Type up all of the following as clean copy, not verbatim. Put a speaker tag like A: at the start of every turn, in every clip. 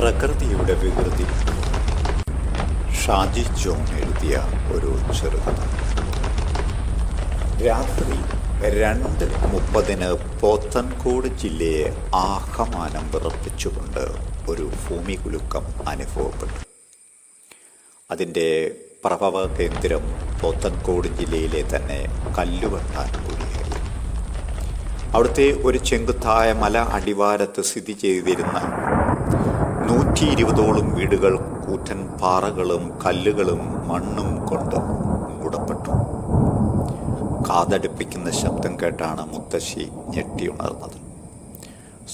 A: പ്രകൃതിയുടെ വികൃതി. ഷാജി ജോൺ എഴുതിയ ഒരു ചെറുകഥ. രാത്രി 2:30 പോത്തൻകോട് ജില്ലയെ ആകമാനം വിറപ്പിച്ചുകൊണ്ട് ഒരു ഭൂമികുലുക്കം അനുഭവപ്പെട്ടു. അതിൻ്റെ പ്രഭവ കേന്ദ്രം പോത്തൻകോട് ജില്ലയിലെ തന്നെ കല്ലുവട്ടാൻകുഴിയായി. അവിടുത്തെ ഒരു ചെങ്കുത്തായ മല അടിവാരത്ത് സ്ഥിതി ചെയ്തിരുന്ന 120ഓളം വീടുകൾ കൂറ്റൻ പാറകളും കല്ലുകളും മണ്ണും കൊണ്ട് മൂടപ്പെട്ടു. കാതടുപ്പിക്കുന്ന ശബ്ദം കേട്ടാണ് മുത്തശ്ശി ഞെട്ടിയുണർന്നത്.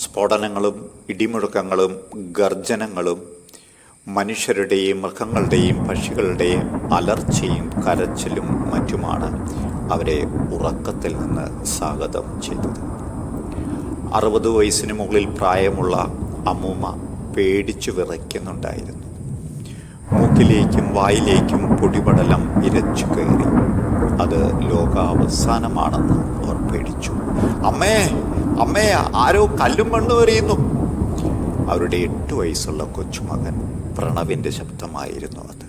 A: സ്ഫോടനങ്ങളും ഇടിമുഴക്കങ്ങളും ഗർജനങ്ങളും മനുഷ്യരുടെയും മൃഗങ്ങളുടെയും പക്ഷികളുടെയും അലർച്ചയും കരച്ചിലും മറ്റുമാണ് അവരെ ഉറക്കത്തിൽ നിന്ന് സ്വാഗതം ചെയ്തത്. 60 വയസ്സിന് മുകളിൽ പ്രായമുള്ള അമ്മൂമ്മ പേടിച്ചു വിറയ്ക്കുന്നുണ്ടായിരുന്നു. മൂക്കിലേക്കും വായിലേക്കും പൊടിപടലം ഇരച്ചു കയറി. അത് ലോകാവസാനമാണെന്ന് അവർ പേടിച്ചു. അമ്മേ അമ്മേ, ആരോ കല്ലും മണ്ണും എറിയുന്നു. അവരുടെ 8 വയസ്സുള്ള കൊച്ചുമകൻ പ്രണവിൻ്റെ ശബ്ദമായിരുന്നു അത്.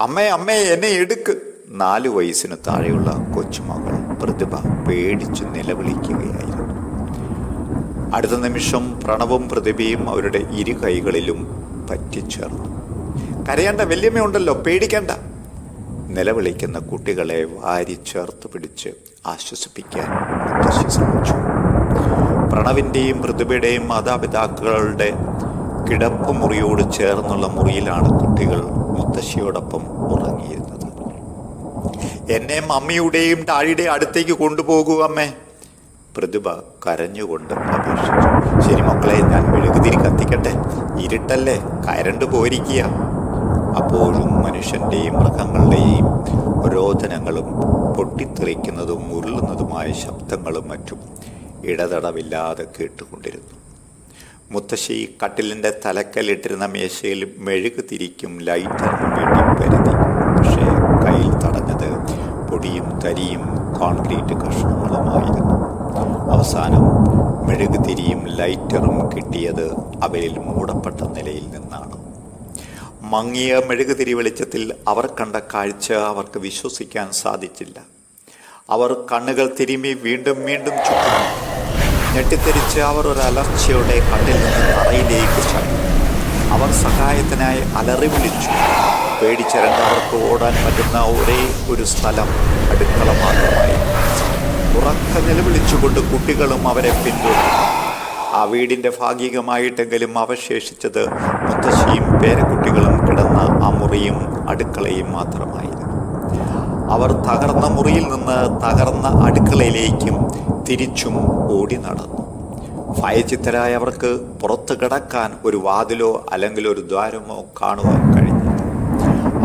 A: അമ്മേ അമ്മേ, എന്നെ എടുക്ക്. 4 വയസ്സിന് താഴെയുള്ള കൊച്ചുമകൾ പ്രതിഭ പേടിച്ചു നിലവിളിക്കുകയായിരുന്നു. അടുത്ത നിമിഷം പ്രണവും പ്രതിഭയും അവരുടെ 2 കൈകളിലും പറ്റിച്ചേർന്നു. കരയേണ്ട, വല്യമ്മയുണ്ടല്ലോ, പേടിക്കണ്ട. നിലവിളിക്കുന്ന കുട്ടികളെ വാരി ചേർത്ത് പിടിച്ച് ആശ്വസിപ്പിക്കാൻ മുത്തശ്ശി ശ്രമിച്ചു. പ്രണവിൻ്റെയും പ്രതിഭയുടെയും മാതാപിതാക്കളുടെ കിടപ്പ് മുറിയോട് ചേർന്നുള്ള മുറിയിലാണ് കുട്ടികൾ മുത്തശ്ശിയോടൊപ്പം ഉറങ്ങിയിരുന്നത്. എന്നെ മമ്മിയുടെയും ഡാഡിയുടെ അടുത്തേക്ക് കൊണ്ടുപോകൂ അമ്മേ, പ്രതിഭ കരഞ്ഞുകൊണ്ട് അപേക്ഷിച്ചു. ശരി മക്കളെ, ഞാൻ മെഴുകുതിരി കത്തിക്കട്ടെ, ഇരുട്ടല്ലേ, കരണ്ട് പോയിരിക്കുക. അപ്പോഴും മനുഷ്യൻ്റെയും മൃഗങ്ങളുടെയും രോദനങ്ങളും പൊട്ടിത്തെറിക്കുന്നതും ഉരുളുന്നതുമായ ശബ്ദങ്ങളും മറ്റും ഇടതടവില്ലാതെ കേട്ടുകൊണ്ടിരുന്നു. മുത്തശ്ശി കട്ടിലിൻ്റെ തലക്കല്ലിട്ടിരുന്ന മേശയിൽ മെഴുകുതിരിക്കും ലൈറ്ററിനും വേണ്ടി പരതി. പക്ഷേ കയ്യിൽ തടഞ്ഞത് പൊടിയും തരിയും കോൺക്രീറ്റ് കഷ്ണങ്ങളുമായിരുന്നു. അവസാനം മെഴുകുതിരിയും ലൈറ്ററും കിട്ടിയത് അവരിൽ മൂടപ്പെട്ട നിലയിൽ നിന്നാണ്. മങ്ങിയ മെഴുകുതിരി വെളിച്ചത്തിൽ അവർ കണ്ട കാഴ്ച അവർക്ക് വിശ്വസിക്കാൻ സാധിച്ചില്ല. അവർ കണ്ണുകൾ തിരുമ്മി വീണ്ടും വീണ്ടും ചുറ്റും. ഞെട്ടിത്തെറിച്ച് അവർ ഒരു അലർച്ചയോടെ കണ്ണിൽ നിന്ന് തറയിലേക്ക് ചാടി. അവർ സഹായത്തിനായി അലറി വിളിച്ചു. പേടിച്ചിരണ്ട് അവർക്ക് ഓടാൻ പറ്റുന്ന ഒരേ ഒരു സ്ഥലം അടുക്കള മാത്രമായി. ഉറക്ക നിലവിളിച്ചുകൊണ്ട് കുട്ടികളും അവരെ പിന്തുടർന്നു. ആ വീടിൻ്റെ ഭാഗികമായിട്ടെങ്കിലും അവശേഷിച്ചത് മുത്തശ്ശിയും പേരക്കുട്ടികളും കിടന്ന ആ മുറിയും അടുക്കളയും മാത്രമായിരുന്നു. അവർ തകർന്ന മുറിയിൽ നിന്ന് തകർന്ന അടുക്കളയിലേക്കും തിരിച്ചും ഓടി നടന്നു. ഭയചിത്തരായ അവർക്ക് പുറത്ത് കിടക്കാൻ ഒരു വാതിലോ അല്ലെങ്കിൽ ഒരു ദ്വാരമോ കാണുവാൻ കഴിഞ്ഞില്ല.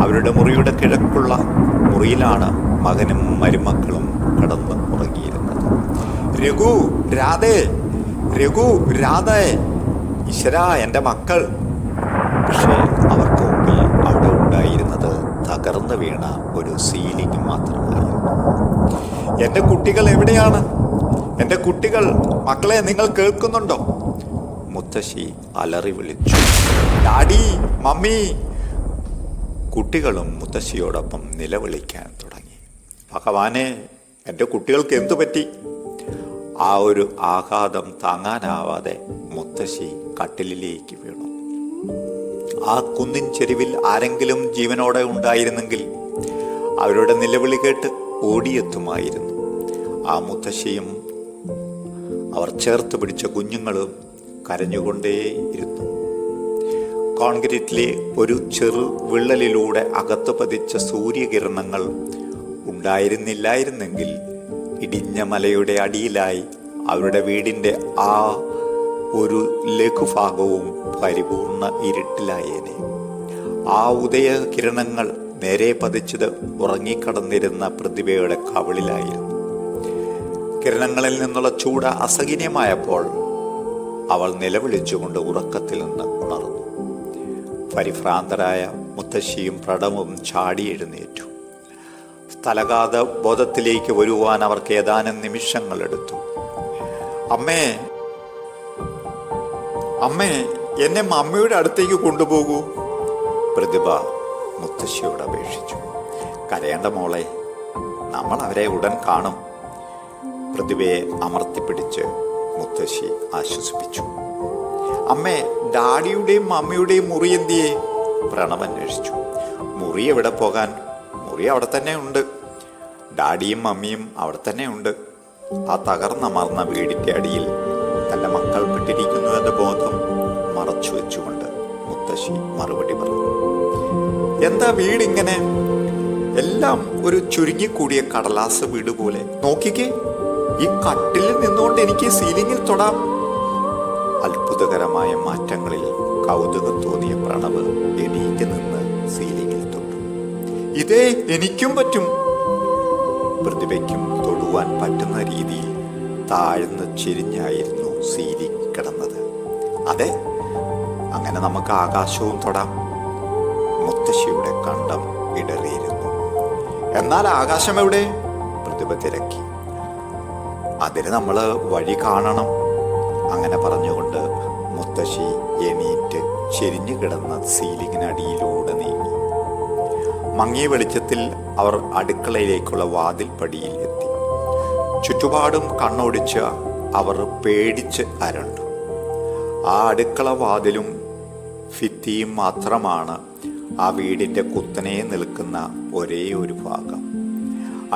A: അവരുടെ മുറിയുടെ കിഴക്കുള്ള മുറിയിലാണ് മകനും മരുമക്കളും കിടന്ന് ഉറങ്ങിയിരുന്നത്. രഘു, രാധേ, രഘു, രാധേ, ഈശ്വരാ, എൻ്റെ മക്കൾ. പക്ഷേ അവർക്ക് മുമ്പിൽ അവിടെ ഉണ്ടായിരുന്നത് തകർന്നു വീണ ഒരു സീലിംഗ് മാത്രമായിരുന്നു. എൻ്റെ കുട്ടികൾ എവിടെയാണ്? എൻ്റെ കുട്ടികൾ, മക്കളെ, നിങ്ങൾ കേൾക്കുന്നുണ്ടോ? മുത്തശ്ശി അലറി വിളിച്ചു. Daddy, mummy. കുട്ടികളും മുത്തശ്ശിയോടൊപ്പം നിലവിളിക്കാൻ തുടങ്ങി. ഭഗവാനെ, എൻ്റെ കുട്ടികൾക്ക് എന്തു പറ്റി? ആ ഒരു ആഘാതം താങ്ങാനാവാതെ മുത്തശ്ശി കട്ടിലിലേക്ക് വീണു. ആ കുന്നിൻ ചെരുവിൽ ആരെങ്കിലും ജീവനോടെ ഉണ്ടായിരുന്നെങ്കിൽ അവരുടെ നിലവിളി കേട്ട് ഓടിയെത്തുമായിരുന്നു. ആ മുത്തശ്ശിയും അവർ ചേർത്ത് പിടിച്ച കുഞ്ഞുങ്ങളും കരഞ്ഞുകൊണ്ടേയിരുന്നു. കോൺക്രീറ്റിലെ ഒരു ചെറു വിള്ളലിലൂടെ അകത്ത് പതിച്ച സൂര്യകിരണങ്ങൾ ഉണ്ടായിരുന്നില്ലായിരുന്നെങ്കിൽ ഇടിഞ്ഞ മലയുടെ അടിയിലായി അവരുടെ വീടിൻ്റെ ആ ഒരു ലഘുഭാഗവും പരിപൂർണ ഇരുട്ടിലായേനെ. ആ ഉദയകിരണങ്ങൾ നേരെ പതിച്ചത് ഉറങ്ങിക്കടന്നിരുന്ന പ്രതിഭയുടെ കവിളിലായിരുന്നു. കിരണങ്ങളിൽ നിന്നുള്ള ചൂട് അസഹനീയമായപ്പോൾ അവൾ നിലവിളിച്ചുകൊണ്ട് ഉറക്കത്തിൽ നിന്ന് ഉണർന്നു. പരിഭ്രാന്തരായ മുത്തശ്ശിയും പ്രണവും ചാടി എഴുന്നേറ്റു. സ്ഥലകാത ബോധത്തിലേക്ക് വരുവാൻ അവർക്ക് ഏതാനും നിമിഷങ്ങളെടുത്തു. അമ്മേ, അമ്മേ, എന്നെ മമ്മിയുടെ അടുത്തേക്ക് കൊണ്ടുപോകൂ. പ്രതിഭ മുത്തശ്ശിയോട് അപേക്ഷിച്ചു. കരയേണ്ട മോളെ, നമ്മൾ അവരെ ഉടൻ കാണും. പ്രതിഭയെ അമർത്തിപ്പിടിച്ച് മുത്തശ്ശി ആശ്വസിപ്പിച്ചു. അമ്മേ, ഡാഡിയുടെയും മമ്മിയുടെയും മുറി എന്തിയേ? പ്രണവ് അന്വേഷിച്ചു. മുറി എവിടെ പോകാൻ? മുറി അവിടെ തന്നെ ഉണ്ട്. ഡാഡിയും മമ്മിയും അവിടെ തന്നെ ഉണ്ട്. ആ തകർന്നമർന്ന വീടിൻ്റെ അടിയിൽ തൻ്റെ മക്കൾ പെട്ടിരിക്കുന്നു എന്ന ബോധം മറച്ചു വെച്ചുകൊണ്ട് മുത്തശ്ശി മറുപടി പറഞ്ഞു. എന്താ വീടിങ്ങനെ? എല്ലാം ഒരു ചുരുങ്ങിക്കൂടിയ കടലാസ് വീട് പോലെ. നോക്കിക്കേ, ഈ കട്ടിൽ നിന്നുകൊണ്ട് എനിക്ക് സീലിംഗിൽ തൊടാം. അത്ഭുതകരമായ മാറ്റങ്ങളിൽ കൗതുകം തോന്നിയ പ്രണവ് എണീറ്റ് നിന്ന് സീലിംഗിൽ തൊട്ടു. ഇതേ എനിക്കും പറ്റും. പ്രതിഭയ്ക്കും തൊടുവാൻ പറ്റുന്ന രീതിയിൽ താഴ്ന്ന് ചെരിഞ്ഞായിരുന്നു സീലിംഗ് കിടന്നത്. അതെ, അങ്ങനെ നമുക്ക് ആകാശവും തൊടാം. മുത്തശ്ശിയുടെ കണ്ഠം ഇടറിയിരുന്നു. എന്നാൽ ആകാശം എവിടെ? പ്രതിഭ തിരക്കി. അതിന് നമ്മൾ വഴി കാണണം. അങ്ങനെ പറഞ്ഞുകൊണ്ട് മുത്തശ്ശി എണീറ്റ് ചെരിഞ്ഞു കിടന്ന സീലിങ്ങിനടിയിലൂടെ നീങ്ങി. മങ്ങിയ വെളിച്ചത്തിൽ അവർ അടുക്കളയിലേക്കുള്ള വാതിൽപ്പടിയിൽ എത്തി. ചുറ്റുപാടും കണ്ണോടിച്ച് അവർ പേടിച്ച് അരണ്ടു. ആ അടുക്കള വാതിലും ഭിത്തിയും മാത്രമാണ് ആ വീടിൻ്റെ കുത്തനെ നിൽക്കുന്ന ഒരേ ഒരു ഭാഗം.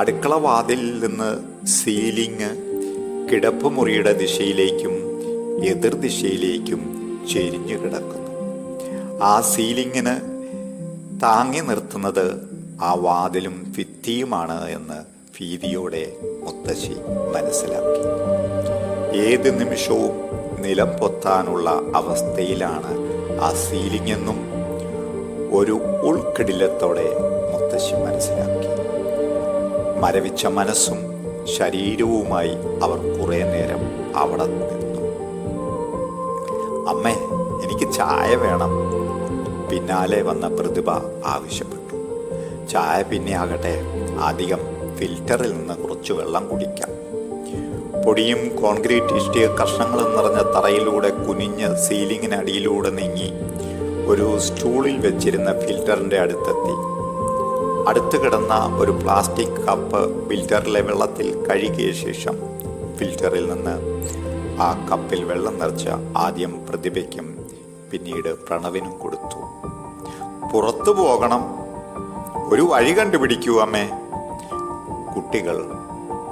A: അടുക്കള വാതിലിൽ നിന്ന് സീലിംഗ് കിടപ്പുമുറിയുടെ ദിശയിലേക്കും എതിർദിശയിലേക്കും ചെരിഞ്ഞു കിടക്കുന്നു. ആ സീലിങ്ങിന് താങ്ങി നിർത്തുന്നത് ആ വാതിലും ഭിത്തിയുമാണ് എന്ന് ഭീതിയോടെ മുത്തശ്ശി മനസ്സിലാക്കി. ഏത് നിമിഷവും നിലം പൊത്താനുള്ള അവസ്ഥയിലാണ് ആ സീലിംഗ് എന്നും ഒരു ഉൾക്കിടിലത്തോടെ മുത്തശ്ശി മനസ്സിലാക്കി. മരവിച്ച മനസ്സും ശരീരവുമായി അവർ കുറെ നേരം അവിടെ നിന്നു. അമ്മേ, എനിക്ക് ചായ വേണം. പിന്നാലെ വന്ന പ്രതിഭ ആവശ്യപ്പെട്ടു. ചായ പിന്നെ ആകട്ടെ, അധികം ഫിൽറ്ററിൽ നിന്ന് കുറച്ച് വെള്ളം കുടിക്കാം. പൊടിയും കോൺക്രീറ്റ് ഇഷ്ടിക കഷ്ണങ്ങളും നിറഞ്ഞ തറയിലൂടെ കുനിഞ്ഞ് സീലിങ്ങിനടിയിലൂടെ നീങ്ങി ഒരു സ്റ്റൂളിൽ വെച്ചിരുന്ന ഫിൽറ്ററിൻ്റെ അടുത്തെത്തി. അടുത്ത് കിടന്ന ഒരു പ്ലാസ്റ്റിക് കപ്പ് ഫിൽറ്ററിലെ വെള്ളത്തിൽ കഴുകിയ ശേഷം ഫിൽറ്ററിൽ നിന്ന് ആ കപ്പിൽ വെള്ളം നിറച്ച ആദ്യം പ്രതിഭയ്ക്കും പിന്നീട് പ്രണവിനും കൊടുത്തു. പുറത്തു പോകണം, ഒരു വഴി കണ്ടുപിടിക്കൂ അമ്മേ, കുട്ടികൾ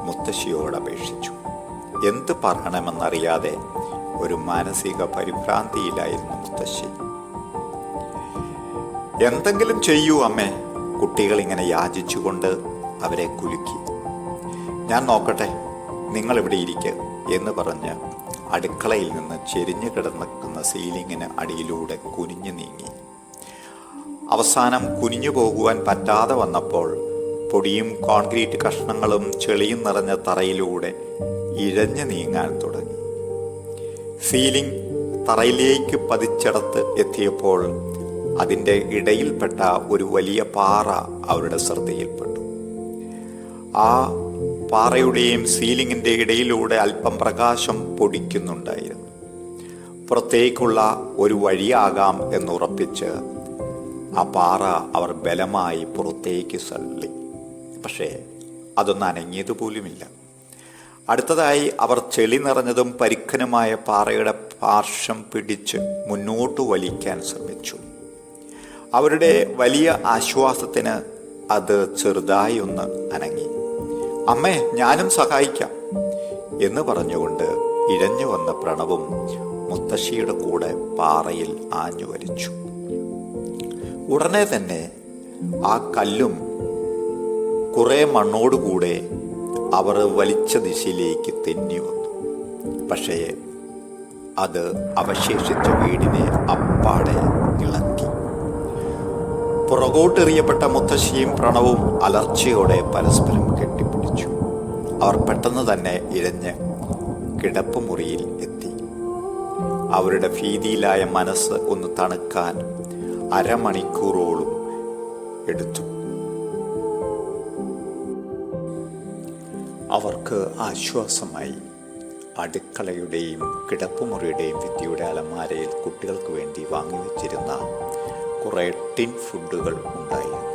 A: മുത്തശ്ശിയോട് അപേക്ഷിച്ചു. എന്ത് പറയണമെന്നറിയാതെ ഒരു മാനസിക പരിഭ്രാന്തിയിലായിരുന്നു മുത്തശ്ശി. എന്തെങ്കിലും ചെയ്യൂ അമ്മേ, കുട്ടികൾ ഇങ്ങനെ യാചിച്ചുകൊണ്ട് അവരെ കുലുക്കി. ഞാൻ നോക്കട്ടെ, നിങ്ങൾ ഇവിടെ ഇരിക്കുക എന്ന് പറഞ്ഞ് അടുക്കളയിൽ നിന്ന് ചെരിഞ്ഞു കിടന്നിക്കുന്ന സീലിങ്ങിന് അടിയിലൂടെ കുനിഞ്ഞു നീങ്ങി. അവസാനം കുനിഞ്ഞു പോകുവാൻ പറ്റാതെ വന്നപ്പോൾ പൊടിയും കോൺക്രീറ്റ് കഷ്ണങ്ങളും ചെളിയും നിറഞ്ഞ തറയിലൂടെ ഇഴഞ്ഞു നീങ്ങാൻ തുടങ്ങി. സീലിംഗ് തറയിലേക്ക് പതിച്ചടത്ത് എത്തിയപ്പോൾ അതിൻ്റെ ഇടയിൽപ്പെട്ട ഒരു വലിയ പാറ അവരുടെ ശ്രദ്ധയിൽപ്പെട്ടു. ആ പാറയുടെയും സീലിങ്ങിൻ്റെ ഇടയിലൂടെ അല്പം പ്രകാശം പൊടിക്കുന്നുണ്ടായിരുന്നു. പുറത്തേക്കുള്ള ഒരു വഴിയാകാം എന്നുറപ്പിച്ച് ആ പാറ അവർ ബലമായി പുറത്തേക്ക് തള്ളി. പക്ഷേ അതൊന്നും അനങ്ങിയതുപോലുമില്ല. അടുത്തതായി അവർ ചെളി നിറഞ്ഞതും പരുക്കനുമായ പാറയുടെ പാർശ്വം പിടിച്ച് മുന്നോട്ട് വലിക്കാൻ ശ്രമിച്ചു. അവരുടെ വലിയ ആശ്വാസത്തിന് അത് ചെറുതായി ഒന്ന് അനങ്ങി. അമ്മേ, ഞാനും സഹായിക്കാം എന്ന് പറഞ്ഞുകൊണ്ട് ഇഴഞ്ഞു വന്ന പ്രണവും മുത്തശ്ശിയുടെ കൂടെ പാറയിൽ ആഞ്ഞു വലിച്ചു. ഉടനെ തന്നെ ആ കല്ലും കുറെ മണ്ണോടുകൂടെ അവർ വലിച്ച ദിശയിലേക്ക് തെന്നി വന്നു. പക്ഷേ അത് അവശേഷിച്ച വീടിനെ അപ്പാടെ ഇളക്കി. പുറകോട്ടെറിയപ്പെട്ട മുത്തശ്ശിയും പ്രണവും അലർച്ചയോടെ പരസ്പരം കെട്ടിപ്പിടിച്ചു. അവർ പെട്ടെന്ന് തന്നെ ഇഴഞ്ഞ് കിടപ്പുമുറിയിൽ എത്തി. അവരുടെ ഭീതിയിലായ മനസ്സ് ഒന്ന് തണുക്കാൻ അരമണിക്കൂറോളം എടുത്തു. അവർക്ക് ആശ്വാസമായി. അടുക്കളയുടെയും കിടപ്പുമുറിയുടെയും ഭിത്തിയുടെ അലമാരയിൽ കുട്ടികൾക്ക് വേണ്ടി വാങ്ങിവെച്ചിരുന്ന കുറേ ടിൻ ഫുഡുകൾ ഉണ്ടായിരുന്നു.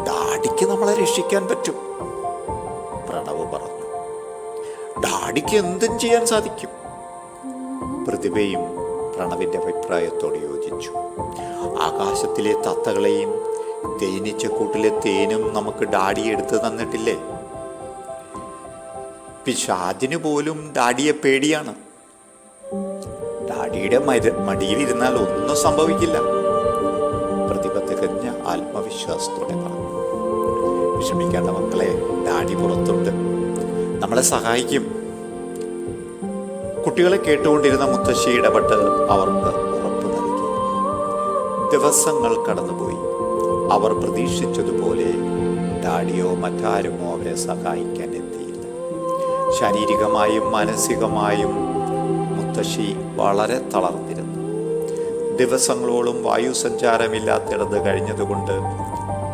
A: ഡാഡിക്ക് നമ്മളെ രക്ഷിക്കാൻ പറ്റും, പ്രണവ് പറഞ്ഞു. ഡാഡിക്ക് എന്തും ചെയ്യാൻ സാധിക്കും. പ്രതിഭയും പ്രണവിന്റെ അഭിപ്രായത്തോട് യോജിച്ചു. ആകാശത്തിലെ തത്തകളെയും തേനീച്ചക്കൂട്ടിലെ തേനും നമുക്ക് ഡാഡി എടുത്തു തന്നിട്ടില്ലേ? പിശാചിന് പോലും ഡാഡിയെ പേടിയാണ്. ഡാഡിയുടെ മടിയിലിരുന്നാൽ ഒന്നും സംഭവിക്കില്ല, പ്രതിഭ തികഞ്ഞ ആത്മവിശ്വാസത്തോടെ പറഞ്ഞു. വിഷമിക്കേണ്ട മക്കളെ, ഡാഡി പുറത്തുണ്ട്, നമ്മളെ സഹായിക്കും. കുട്ടികളെ കേട്ടുകൊണ്ടിരുന്ന മുത്തശ്ശി ഇടപെട്ട് അവർക്ക് ഉറപ്പ് നൽകി. ദിവസങ്ങൾ കടന്നുപോയി. അവർ പ്രതീക്ഷിച്ചതുപോലെ ഡാഡിയോ മറ്റാരുമോ അവരെ സഹായിക്കാൻ എത്തിയില്ല. ശാരീരികമായും മാനസികമായും മുത്തശ്ശി വളരെ തളർന്നിരുന്നു. ദിവസങ്ങളോളം വായുസഞ്ചാരമില്ലാത്തിടത്ത് കഴിഞ്ഞതുകൊണ്ട്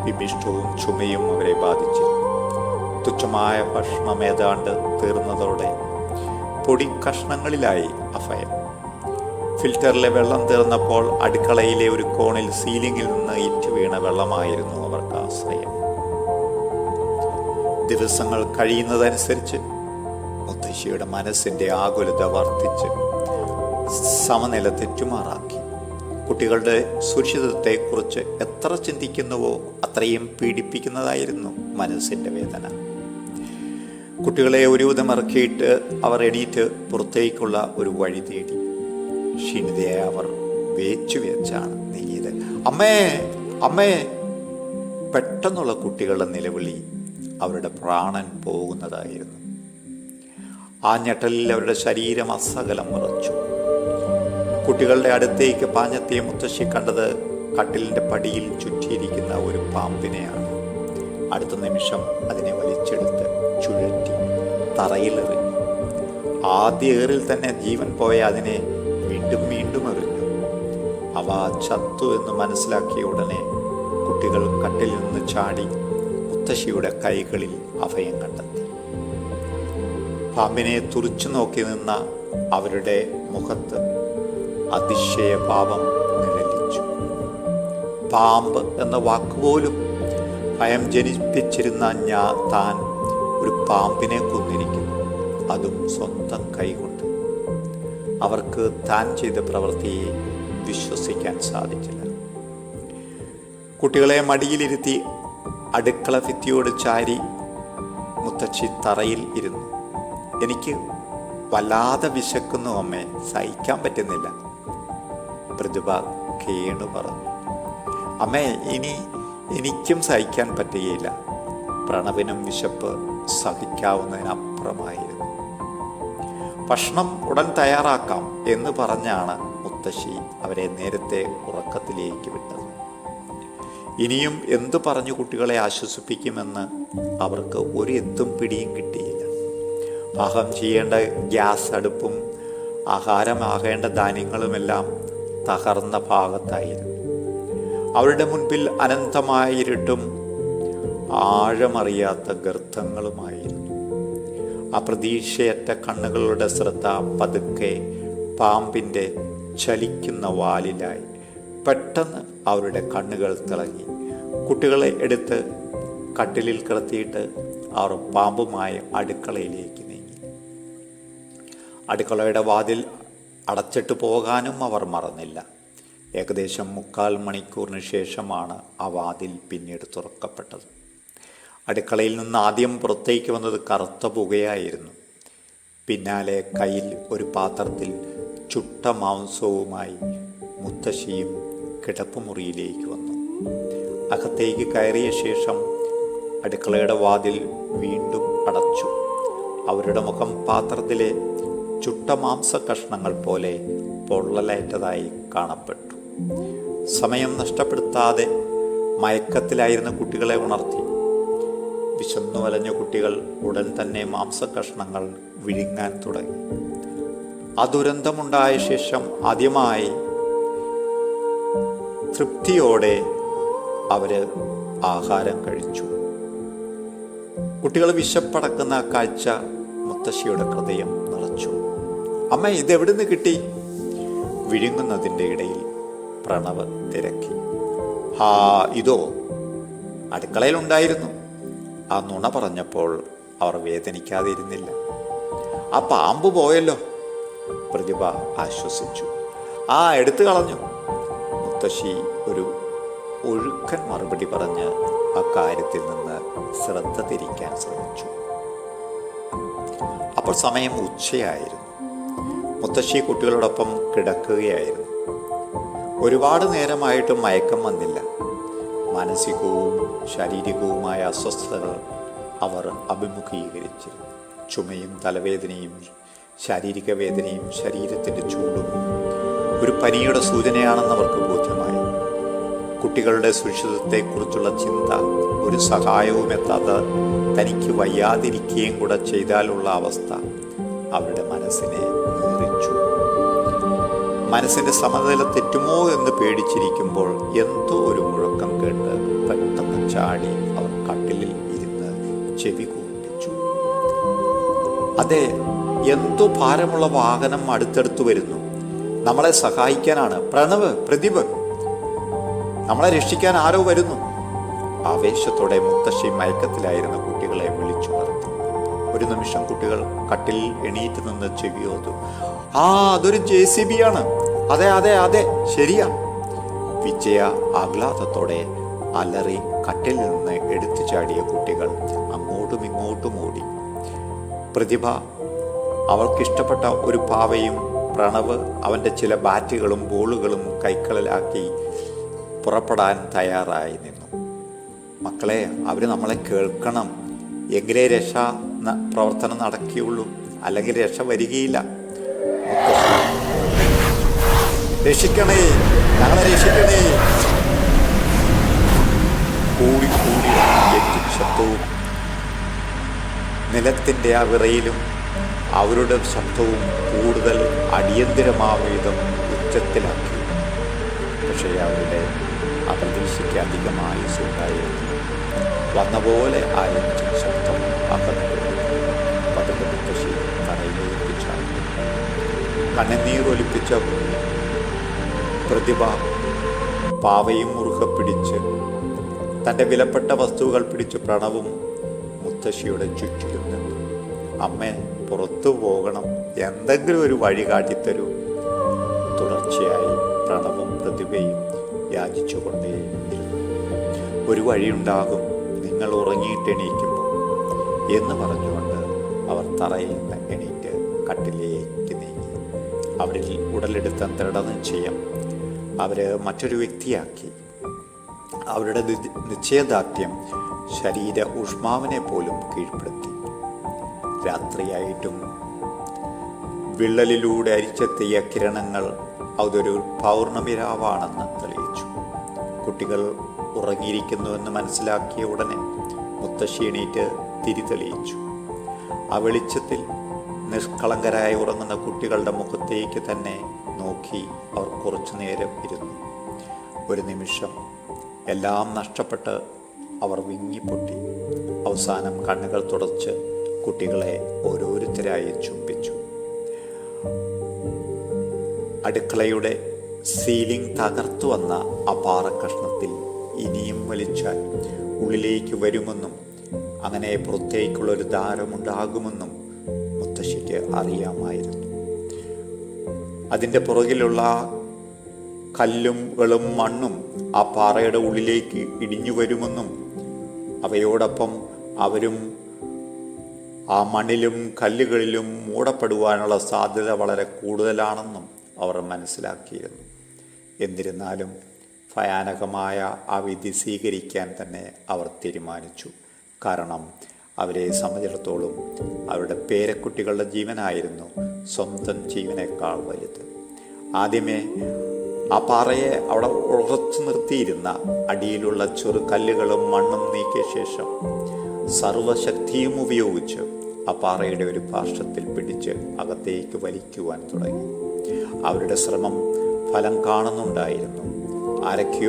A: വിമിഷ്ടവും ചുമയും അവരെ ബാധിച്ചിരുന്നു. തുച്ഛമായ ഭക്ഷണം ഏതാണ്ട് തീർന്നതോടെ പൊടിക്കഷ്ണങ്ങളിലായി അഭയം. ഫിൽറ്ററിലെ വെള്ളം തീർന്നപ്പോൾ അടുക്കളയിലെ ഒരു കോണിൽ സീലിംഗിൽ നിന്ന് ഇറ്റുവീണ വെള്ളമായിരുന്നു അവർക്ക് ആശ്രയം. ദിവസങ്ങൾ കഴിയുന്നതനുസരിച്ച് മുത്തശ്ശിയുടെ മനസ്സിന്റെ ആകുലത വർദ്ധിച്ച് സമനില തെറ്റുമാറാക്കി. കുട്ടികളുടെ സുരക്ഷിതത്വത്തെക്കുറിച്ച് എത്ര ചിന്തിക്കുന്നുവോ അത്രയും പീഡിപ്പിക്കുന്നതായിരുന്നു മനസ്സിന്റെ വേദന. കുട്ടികളെ ഒരുവിധം ഇറക്കിയിട്ട് അവർ എണീറ്റ് പുറത്തേക്കുള്ള ഒരു വഴി തേടി. ക്ഷീണിതയെ അവർ വെച്ചാണ് നീങ്ങിയത്. അമ്മേ അമ്മേ! പെട്ടെന്നുള്ള കുട്ടികളുടെ നിലവിളി അവരുടെ പ്രാണൻ പോകുന്നതായിരുന്നു. ആ ഞെട്ടലിൽ അവരുടെ ശരീരം അസകലം വിറച്ചു. കുട്ടികളുടെ അടുത്തേക്ക് പാഞ്ഞെത്തിയ മുത്തശ്ശി കണ്ടത് കട്ടിലിൻ്റെ പടിയിൽ ചുറ്റിയിരിക്കുന്ന ഒരു പാമ്പിനെയാണ്. അടുത്ത നിമിഷം അതിനെ വലിച്ചെടുത്ത് ചുഴറ്റി തറയിലെറിഞ്ഞു. ആദ്യ ഏറിൽ തന്നെ ജീവൻ പോയ അതിനെ വീണ്ടും വീണ്ടും എറിഞ്ഞു. അവ ചത്തു എന്ന് മനസ്സിലാക്കിയ ഉടനെ കുട്ടികൾ കട്ടിൽ നിന്ന് ചാടി മുത്തശ്ശിയുടെ കൈകളിൽ അഭയം കണ്ടെത്തി. പാമ്പിനെ തുറിച്ചു നോക്കി നിന്ന അവരുടെ മുഖത്ത് അതിശയ പാപം നിഴലിച്ചു. പാമ്പ് എന്ന വാക്കുപോലും ഭയം ജനിപ്പിച്ചിരുന്ന താൻ ഒരു പാമ്പിനെ കൊന്നിരിക്കുന്നു, അതും സ്വന്തം കൈകൊണ്ട്. അവർക്ക് താൻ ചെയ്ത പ്രവൃത്തിയെ വിശ്വസിക്കാൻ സാധിച്ചില്ല. കുട്ടികളെ മടിയിലിരുത്തി അടുക്കള ഭിത്തിയോട് ചാരി മുത്തശ്ശി തറയിൽ ഇരുന്നു. എനിക്ക് വല്ലാതെ വിശക്കുന്നു അമ്മേ, സഹിക്കാൻ പറ്റുന്നില്ല, പ്രതിഭ കേണു പറഞ്ഞു. അമ്മേ, എനിക്കും സഹിക്കാൻ പറ്റുകയില്ല. പ്രണവിനും വിശപ്പ് സഹിക്കാവുന്നതിനപ്പുറമായിരുന്നു. ഭക്ഷണം ഉടൻ തയ്യാറാക്കാം എന്ന് പറഞ്ഞാണ് മുത്തശ്ശി അവരെ നേരത്തെ ഉറക്കത്തിലേക്ക് വിട്ടത്. ഇനിയും എന്തു പറഞ്ഞു കുട്ടികളെ ആശ്വസിപ്പിക്കുമെന്ന് അവർക്ക് ഒരു എത്തും പിടിയും കിട്ടിയില്ല. പാകം ചെയ്യേണ്ട ഗ്യാസ് അടുപ്പും ആഹാരമാകേണ്ട ധാന്യങ്ങളുമെല്ലാം തകർന്ന ഭാഗത്തായിരുന്നു. അവരുടെ മുൻപിൽ അനന്തമായ ഇരുട്ടും ആഴമറിയാത്ത ഗർത്തങ്ങളുമായിരുന്നു. അപ്രതീക്ഷയറ്റ കണ്ണുകളുടെ ശ്രദ്ധ പതുക്കെ പാമ്പിൻ്റെ ചലിക്കുന്ന വാലിലായി. പെട്ടെന്ന് അവരുടെ കണ്ണുകൾ തിളങ്ങി. കുട്ടികളെ എടുത്ത് കട്ടിലിൽ കിടത്തിയിട്ട് അവർ പാമ്പുമായി അടുക്കളയിലേക്ക് നീങ്ങി. അടുക്കളയുടെ വാതിൽ അടച്ചിട്ട് പോകാനും അവർ മറന്നില്ല. ഏകദേശം 3/4 മണിക്കൂറിന് ശേഷമാണ് ആ വാതിൽ പിന്നീട് തുറക്കപ്പെട്ടത്. അടുക്കളയിൽ നിന്ന് ആദ്യം പുറത്തേക്ക് വന്നത് കറുത്ത പുകയായിരുന്നു. പിന്നാലെ കയ്യിൽ ഒരു പാത്രത്തിൽ ചുട്ട മാംസവുമായി മുത്തശ്ശിയും കിടപ്പുമുറിയിലേക്ക് വന്നു. അകത്തേക്ക് കയറിയ ശേഷം അടുക്കളയുടെ വാതിൽ വീണ്ടും അടച്ചു. അവരുടെ മുഖം പാത്രത്തിലെ ചുട്ട മാംസ കഷ്ണങ്ങൾ പോലെ പൊള്ളലേറ്റതായി കാണപ്പെട്ടു. സമയം നഷ്ടപ്പെടുത്താതെ മയക്കത്തിലായിരുന്ന കുട്ടികളെ ഉണർത്തി. വിശന്നു വലഞ്ഞ കുട്ടികൾ ഉടൻ തന്നെ മാംസകഷ്ണങ്ങൾ വിഴുങ്ങാൻ തുടങ്ങി. ആ ദുരന്തമുണ്ടായ ശേഷം ആദ്യമായി തൃപ്തിയോടെ അവര് ആഹാരം കഴിച്ചു. കുട്ടികൾ വിശപ്പടക്കുന്ന കാഴ്ച മുത്തശ്ശിയുടെ ഹൃദയം നിറച്ചു. അമ്മ, ഇതെവിടുന്ന് കിട്ടി? വിഴുങ്ങുന്നതിൻ്റെ ഇടയിൽ പ്രണവ് തിരക്കി. ഇതോ അടുക്കളയിലുണ്ടായിരുന്നു. ആ നുണ പറഞ്ഞപ്പോൾ അവർ വേദനിക്കാതിരുന്നില്ല. ആ പാമ്പ് പോയല്ലോ, പ്രതിഭ ആശ്വസിച്ചു. എടുത്തു കളഞ്ഞു. മുത്തശ്ശി ഒരു ഒഴുക്കൻ മറുപടി പറഞ്ഞ് ആ കാര്യത്തിൽ നിന്ന് ശ്രദ്ധ തിരിക്കാൻ ശ്രമിച്ചു. അപ്പോൾ സമയം ഉച്ചയായിരുന്നു. മുത്തശ്ശി കുട്ടികളോടൊപ്പം കിടക്കുകയായിരുന്നു. ഒരുപാട് നേരമായിട്ടും മയക്കം വന്നില്ല. മാനസികവും ശാരീരികവുമായ അസ്വസ്ഥതകൾ അവർ അഭിമുഖീകരിച്ചിരുന്നു. ചുമയും തലവേദനയും ശാരീരിക വേദനയും ശരീരത്തിൻ്റെ ചൂടും ഒരു പനിയുടെ സൂചനയാണെന്ന് അവർക്ക് ബോധ്യമായി. കുട്ടികളുടെ സുരക്ഷിതത്വത്തെക്കുറിച്ചുള്ള ചിന്ത, ഒരു സഹായവും എത്താതെ തനിക്ക് വയ്യാതിരിക്കുകയും കൂടെ ചെയ്താലുള്ള അവസ്ഥ അവരുടെ മനസ്സിനെ നീറിച്ചു. മനസ്സിൻ്റെ സമനില തെറ്റുമോ എന്ന് പേടിച്ചിരിക്കുമ്പോൾ എന്തോ ഒരു മുഴക്കം കേട്ട് പെട്ടെന്ന് ചാടി അവർ കട്ടിലിൽ ഇരുന്ന് ചെവി കൂർപ്പിച്ചു. അതെ, എന്തോ ഭാരമുള്ള വാഹനം അടുത്തടുത്ത് വരുന്നു. നമ്മളെ സഹായിക്കാനാണ്. പ്രണവ്, പ്രതിഭ, നമ്മളെ രക്ഷിക്കാൻ ആരോ വരുന്നു. ആവേശത്തോടെ മുത്തശ്ശി മയക്കത്തിലായിരുന്ന കുട്ടികളെ വിളിച്ചുണർത്തി. ഒരു നിമിഷം കുട്ടികൾ കട്ടിലിൽ എണീറ്റ് നിന്ന് ചെവിയോർത്തു. അതൊരു JCB ആണ്. അതെ അതെ അതെ, ശരിയാ. വിജയ ആഹ്ലാദത്തോടെ അലറി കട്ടിലിൽ നിന്ന് എടുത്തു ചാടിയ കുട്ടികൾ അങ്ങോട്ടും ഇങ്ങോട്ടും ഓടി. പ്രതിഭ അവൾക്കിഷ്ടപ്പെട്ട ഒരു പാവയും പ്രണവ് അവൻ്റെ ചില ബാറ്റുകളും ബോളുകളും കൈകളിലാക്കി പുറപ്പെടാൻ തയ്യാറായി നിന്നു. മക്കളെ, അവർ നമ്മളെ കേൾക്കണം. എങ്കിലേ രക്ഷാ പ്രവർത്തനം നടക്കുകയുള്ളൂ, അല്ലെങ്കിൽ രക്ഷ വരികയില്ല. രക്ഷിക്കണേ, ഞങ്ങളെ രക്ഷിക്കണേ. കൂടി കൂടി ശബ്ദവും നിലത്തിൻ്റെ ആ വിറയിലും അവരുടെ ശബ്ദവും കൂടുതൽ അടിയന്തിരമാവിധം ഉച്ചത്തിലാക്കി. പക്ഷേ അവരുടെ അപ്രതീക്ഷയ്ക്ക് അധികമായി സുഖമായിരുന്നു. വന്ന പോലെ ആ എഞ്ചിൻ ശബ്ദം അകന്നു. പതിന്റെ മുത്തശ്ശി തറയിലേക്ക് ചാടി. കണ്ണുനീരൊലിപ്പിച്ച പ്രതിഭ പാവയും മുറുകെ പിടിച്ച് തൻ്റെ വിലപ്പെട്ട വസ്തുക്കൾ പിടിച്ച് പ്രണവും മുത്തശ്ശിയുടെ ചുറ്റിലും നിന്നു. അമ്മേ, പുറത്തു പോകണം, എന്തെങ്കിലും ഒരു വഴി കാട്ടിത്തരൂ. തുടർച്ചയായി പ്രണവും പ്രതിഭയും യാചിച്ചുകൊണ്ടേയിരുന്നു. ഒരു വഴിയുണ്ടാകും, നിങ്ങൾ ഉറങ്ങിയിട്ടെണീക്കുമ്പോൾ എന്ന് പറഞ്ഞുകൊണ്ട് അവർ തറയിൽ നിന്ന് എണീറ്റ് കട്ടിലേക്ക് നീങ്ങി. അവരിൽ ഉടലെടുത്ത ദൃഢനിശ്ചയം അവരെ മറ്റൊരു വ്യക്തിയാക്കി. അവരുടെ നിശ്ചയദാർഢ്യം ശരീര ഊഷ്മാവിനെ പോലും കീഴ്പ്പെടുത്തി. രാത്രിയായിട്ടും വിള്ളലിലൂടെ അരിച്ചെത്തിയ കിരണങ്ങൾ അതൊരു പൗർണമിരാവാണെന്ന് തെളിയിച്ചു. കുട്ടികൾ ഉറങ്ങിയിരിക്കുന്നുവെന്ന് മനസ്സിലാക്കിയ ഉടനെ മുത്തശ്ശി എണീറ്റ് തിരി തെളിയിച്ചു. ആ വെളിച്ചത്തിൽ നിഷ്കളങ്കരായി ഉറങ്ങുന്ന കുട്ടികളുടെ മുഖത്തേക്ക് തന്നെ നോക്കി അവർ കുറച്ചു നേരം ഇരുന്നു. ഒരു നിമിഷം എല്ലാം നഷ്ടപ്പെട്ട് അവർ വിങ്ങിപ്പൊട്ടി. അവസാനം കണ്ണുകൾ തുടച്ച് കുട്ടികളെ ഓരോരുത്തരായി ചുംബിച്ചു. അടുക്കളയുടെ സീലിംഗ് തകർത്തു വന്ന ആ പാറക്കഷ്ണത്തിൽ ഇനിയും വലിച്ചാൽ ഉള്ളിലേക്ക് വരുമെന്നും അങ്ങനെ പുറത്തേക്കുള്ളൊരു ദ്വാരമുണ്ടാകുമെന്നും മുത്തശ്ശിക്ക് അറിയാമായിരുന്നു. അതിൻ്റെ പുറകിലുള്ള കല്ലും വെളും മണ്ണും ആ പാറയുടെ ഉള്ളിലേക്ക് ഇടിഞ്ഞു വരുമെന്നും അവയോടൊപ്പം അവരും ആ മണ്ണിലും കല്ലുകളിലും മൂടപ്പെടുവാനുള്ള സാധ്യത വളരെ കൂടുതലാണെന്നും അവർ മനസ്സിലാക്കിയിരുന്നു. എന്നിരുന്നാലും ഭയാനകമായ ആ വിധി സ്വീകരിക്കാൻ തന്നെ അവർ തീരുമാനിച്ചു. കാരണം അവരെ സംബന്ധിച്ചിടത്തോളം അവരുടെ പേരക്കുട്ടികളുടെ ജീവനായിരുന്നു സ്വന്തം ജീവനേക്കാൾ വലുത്. ആദ്യമേ ആ പാറയെ അവിടെ ഉറച്ചു നിർത്തിയിരുന്ന അടിയിലുള്ള ചെറുകല്ലുകളും മണ്ണും നീക്കിയ ശേഷം സർവശക്തിയും ഉപയോഗിച്ച് ആ പാറയുടെ ഒരു പാർശ്വത്തിൽ പിടിച്ച് അകത്തേക്ക് വലിക്കുവാൻ തുടങ്ങി. അവരുടെ ശ്രമം ഫലം കാണുന്നുണ്ടായിരുന്നു. ആരൊക്കെയോ